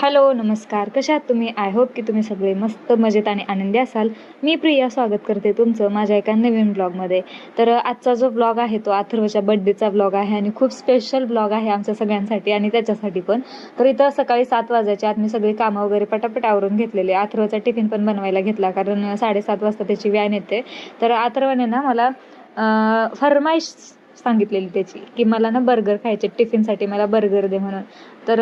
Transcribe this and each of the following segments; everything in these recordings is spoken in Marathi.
हॅलो, नमस्कार. कशा आहात तुम्ही? आय होप की तुम्ही सगळे मस्त मजेत आणि आनंदी असाल. मी प्रिया स्वागत करते तुमचं माझ्या एका नवीन ब्लॉगमध्ये. तर आजचा जो ब्लॉग आहे तो अथर्वच्या बर्थडेचा ब्लॉग आहे आणि खूप स्पेशल ब्लॉग आहे आमच्या सगळ्यांसाठी आणि त्याच्यासाठी पण. तर इथं सकाळी 7 वाजायच्या आत मी सगळी कामं वगैरे पटापट आवरून घेतलेले. अथर्वचा टिफिन पण बनवायला घेतला कारण 7:30 वाजता त्याची व्हॅन येते. तर अथर्वने ना मला फर्माईश सांगितलेली त्याची की मला ना बर्गर खायचे, टिफिनसाठी मला बर्गर दे म्हणून. तर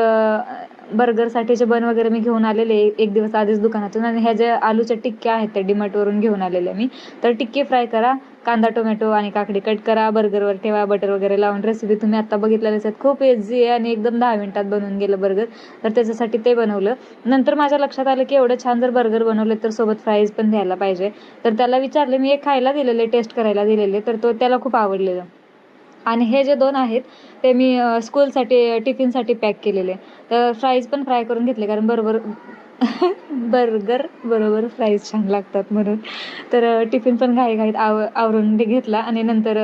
बर्गरसाठीचे बन वगैरे मी घेऊन आलेले एक दिवस आधीच दुकानातून आणि ह्या ज्या आलूच्या टिक्क्या आहेत त्या डीमार्टवरून घेऊन आलेल्या मी. तर टिक्के फ्राय करा, कांदा टोमॅटो आणि काकडी कट करा, बर्गरवर ठेवा, बटर वगैरे लावून. रेसिपी तुम्ही आत्ता बघितलेलीच आहेत. खूप इझी आहे आणि एकदम 10 मिनिटात बनवून गेलं बर्गर. तर त्याच्यासाठी ते बनवलं. नंतर माझ्या लक्षात आलं की एवढं छान जर बर्गर बनवले तर सोबत फ्राईज पण द्यायला पाहिजे. तर त्याला विचारले, मी एक खायला दिलेले, टेस्ट करायला दिलेले, तर तो त्याला खूप आवडलेलं. आणि हे जे 2 आहेत ते मी स्कूलसाठी टिफिनसाठी पॅक केलेले. तर फ्राईज पण फ्राय करून घेतले कारण बरोबर बर्गर बरोबर फ्राईज छान लागतात म्हणून. तर टिफिन पण घाईघाईत आवरून घेतला आणि नंतर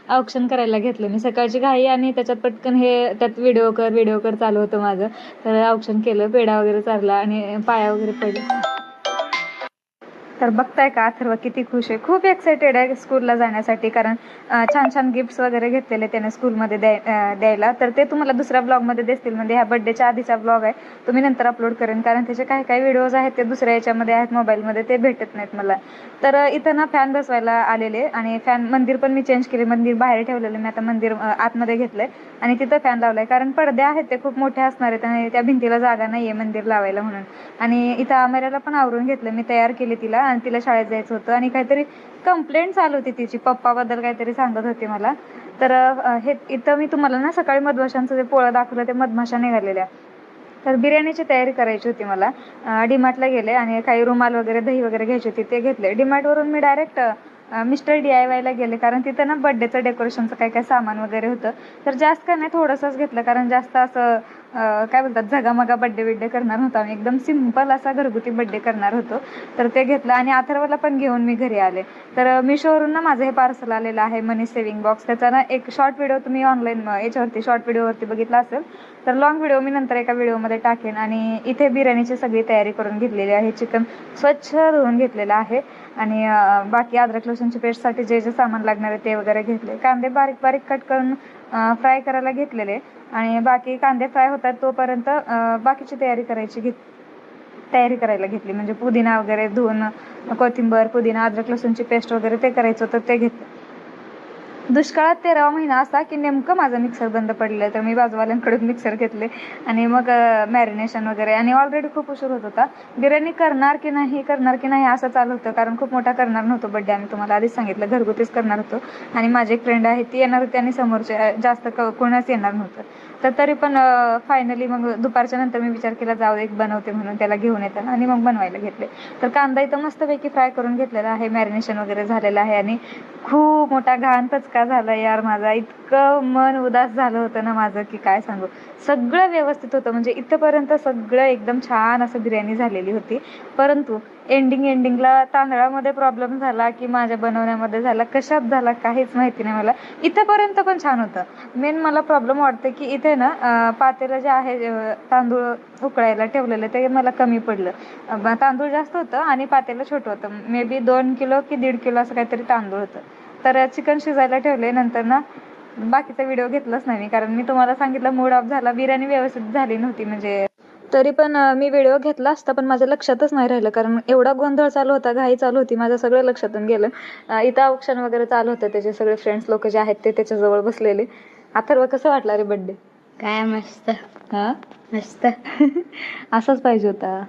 औक्षण करायला घेतलं मी. सकाळची घाई आणि त्याच्यात पटकन हे त्यात व्हिडिओ कर चालू होतं माझं. तर औक्षण केलं, पेढा वगैरे चारला आणि पाया वगैरे पडले. तर बघताय का अथर्व किती खुश आहे, खूप एक्सायटेड आहे स्कूलला जाण्यासाठी कारण छान छान गिफ्ट्स वगैरे घेतलेले त्याने स्कूलमध्ये द्यायला. तर ते तुम्हाला दुसऱ्या ब्लॉगमध्ये दिसतील, म्हणजे ह्या बड्डेच्या आधीचा ब्लॉग आहे, तुम्ही नंतर अपलोड करेन कारण त्याचे काही काही व्हिडिओज आहेत ते दुसऱ्या याच्यामध्ये आहेत मोबाईलमध्ये, ते भेटत नाहीत मला. तर इथं ना फॅन बसवायला आलेले आणि फॅन मंदिर पण मी चेंज केले, मंदिर बाहेर ठेवलेलं मी, आता मंदिर आतमध्ये घेतलंय आणि तिथं फॅन लावलाय कारण पडदे आहेत ते खूप मोठे असणार आहेत आणि त्या भिंतीला जागा नाहीये मंदिर लावायला म्हणून. आणि इथं आमेराला पण आवरून घेतलं मी, तयार केली तिला आणि तिला शाळेत जायचं होतं आणि काहीतरी कंप्लेंट चालू होती तिची, पप्पाबद्दल काहीतरी सांगत होती मला. तर हे इथं मी तुम्हाला ना सकाळी मधमाशांचं जे पोळं दाखवलं ते मधमाशा निघालेल्या. तर बिर्याणीची तयारी करायची होती मला. डीमार्टला गेले आणि काही रुमाल वगैरे, दही वगैरे घ्यायची होती, ते घेतले. डीमार्टवरून मी डायरेक्ट मिस्टर DIYला गेले कारण तिथं ना बड्डेचं डेकोरेशनचं काय काय सामान वगैरे होतं. तर जास्त काय नाही, थोडंसंच घेतलं कारण जास्त असं काय बोलतात झगामगा बड्डे करणार होतो आम्ही, एकदम सिम्पल असा घरगुती बड्डे करणार होतो. तर ते घेतलं आणि अथर्वला पण घेऊन मी घरी आले. तर मिशोवरून ना माझं हे पार्सल आलेलं आहे, मनी सेविंग बॉक्स. त्याचा ना एक शॉर्ट व्हिडिओ तुम्ही ऑनलाईन याच्यावरती शॉर्ट व्हिडिओवरती बघितला असेल, तर लॉंग व्हिडिओ मी नंतर एका व्हिडिओमध्ये टाकेन. आणि इथे बिर्याणीची सगळी तयारी करून घेतलेली आहे. चिकन स्वच्छ धुवून घेतलेलं आहे आणि बाकी अद्रक लसूणची पेस्टसाठी जे जे सामान लागणार आहे ते वगैरे घेतले. कांदे बारीक बारीक कट करून फ्राय करायला घेतलेले आणि बाकी कांदे फ्राय होतात तोपर्यंत बाकीची तयारी करायला घेतली, म्हणजे पुदिना वगैरे धुवून, कोथिंबर, पुदिना, अद्रक लसूणची पेस्ट वगैरे ते करायचं होतं, ते घेतलं. दुष्काळात 13वा महिना असा की नेमकं माझं मिक्सर बंद पडलं, तर मी बाजूवाल्यांकडून मिक्सर घेतले आणि मग मॅरिनेशन वगैरे. आणि ऑलरेडी खूप उशीर होत होता, बिर्याणी करणार की नाही असं चालू होतं कारण खूप मोठा करणार नव्हतो बड्डे आम्ही, तुम्हाला आधीच सांगितलं घरगुतीच करणार होतो. आणि माझी एक फ्रेंड आहे ती येणार होती आणि समोरचे जास्त कोणाच येणार नव्हतं. तर तरी पण फायनली मग दुपारच्या नंतर मी विचार केला जाऊ एक बनवते म्हणून त्याला घेऊन येताना, आणि मग बनवायला घेतले. तर कांदा इथं मस्तपैकी फ्राय करून घेतलेला आहे, मॅरिनेशन वगैरे झालेलं आहे आणि खूप मोठा घाण पचका झाला यार माझा. इतकं मन उदास झालं होतं ना माझं की काय सांगू. सगळं व्यवस्थित होतं, म्हणजे इथंपर्यंत सगळं एकदम छान असं बिर्याणी झालेली होती. परंतु एंडिंगला तांदळामध्ये प्रॉब्लेम झाला की माझ्या बनवण्यामध्ये झाला, कशात झाला काहीच माहिती नाही मला. इथंपर्यंत पण छान होतं. मेन मला प्रॉब्लेम वाटतं की इथे ना पातेलं जे आहे तांदूळ उकळायला ठेवलेलं ते मला कमी पडलं. तांदूळ जास्त होतं आणि पातेलं छोटं होतं, मे बी 2 किलो की 1.5 किलो असं काहीतरी तांदूळ होतं. तर चिकन शिजायला ठेवले. नंतर ना बाकीचा व्हिडिओ घेतलाच नाही मी कारण मी तुम्हाला सांगितलं मूड ऑफ झाला, बिर्याणी व्यवस्थित झाली नव्हती. म्हणजे तरी पण मी व्हिडिओ घेतला असता पण माझ्या लक्षातच नाही राहिलं कारण एवढा गोंधळ चालू होता, घाई चालू होती, माझं सगळं लक्षातून गेलं. इथं औक्षण वगैरे चालू होतं, त्याचे सगळे फ्रेंड्स लोक जे आहेत ते त्याच्याजवळ बसलेले. अथर्व कसं वाटला रे बड्डे? काय मस्त. हा मस्त. असंच पाहिजे होता.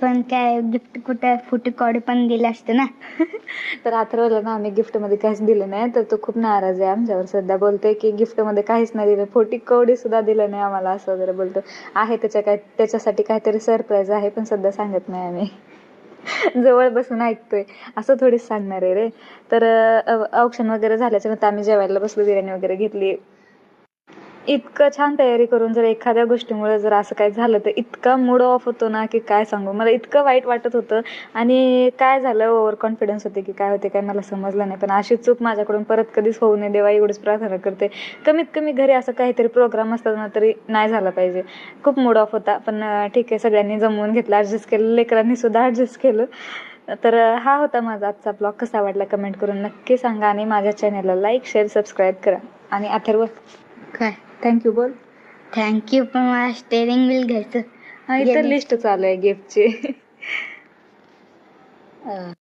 पण काय गिफ्ट कुठे, फुटी कॉडी पण दिले असते ना. तर अथर्वला ना आम्ही गिफ्टमध्ये काहीच दिलं नाही, तर तो खूप नाराज आहे आमच्यावर. सध्या बोलतोय की गिफ्टमध्ये काहीच नाही दिलं, फोटी कवडी सुद्धा दिलं नाही आम्हाला, असं वगैरे बोलतो आहे. त्याच्यासाठी काहीतरी सरप्राईज आहे पण सध्या सांगत नाही आम्ही. जवळ बसून ऐकतोय, असं थोडीच सांगणार आहे रे. तर औक्षण वगैरे झाल्याच्या नंतर आम्ही जेवायला बसलो, बिर्याणी वगैरे घेतली. इतकं छान तयारी करून जर एखाद्या गोष्टीमुळे जर असं काही झालं तर इतका मूड ऑफ होतो ना की काय सांगू. मला इतकं वाईट वाटत होतं आणि काय झालं, ओव्हर कॉन्फिडन्स होते की काय होते काय मला समजलं नाही. पण अशी चूक माझ्याकडून परत कधीच होऊ नये देवा, एवढीच प्रार्थना करते. कमीत कमी घरी असं काहीतरी प्रोग्राम असतात ना तरी नाही झाला पाहिजे. खूप मूड ऑफ होता, पण ठीक आहे, सगळ्यांनी जमवून घेतलं, ॲडजस्ट केलं, लेकरांनी सुद्धा ॲडजस्ट केलं. तर हा होता माझा आजचा ब्लॉग. कसा वाटला कमेंट करून नक्की सांगा आणि माझ्या चॅनलला लाईक शेअर सबस्क्राईब करा. आणि अथर्व काय थँक्यू बोल. थँक्यू, पण मला स्टेअरिंग व्हील घ्यायचं. हा, इथं लिस्ट चालू आहे गिफ्टची.